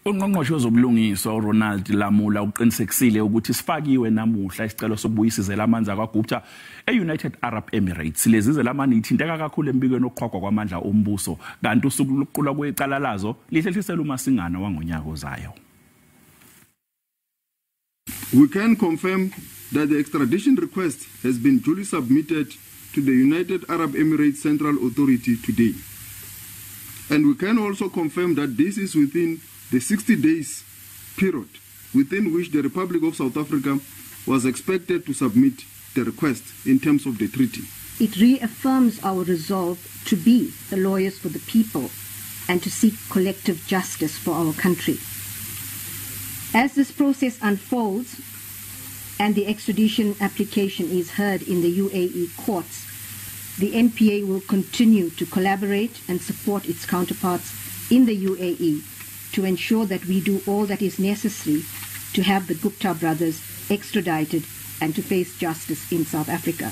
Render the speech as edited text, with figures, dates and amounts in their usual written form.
UNgqongqoshe wezobulungiswa uRonald Lamola uqinisekisile ukuthi sifakiwe namuhla isicelo sokubuyisa izelamani zakwaGupta eUnited Arab Emirates. Lezizelamani zithinteka kakhulu embikweni wokuqhwagwa kwamandla ombuso, kanti usuku lokuqulwa kwecala lazo lihlehlisela umasingana wangonyaka ozayo. We can confirm that the extradition request has been duly submitted to the United Arab Emirates Central Authority today. And we can also confirm that this is within the 60 days period within which the Republic of South Africa was expected to submit the request in terms of the treaty. It reaffirms our resolve to be the lawyers for the people and to seek collective justice for our country. As this process unfolds and the extradition application is heard in the UAE courts, the NPA will continue to collaborate and support its counterparts in the UAE to ensure that we do all that is necessary to have the Gupta brothers extradited and to face justice in South Africa.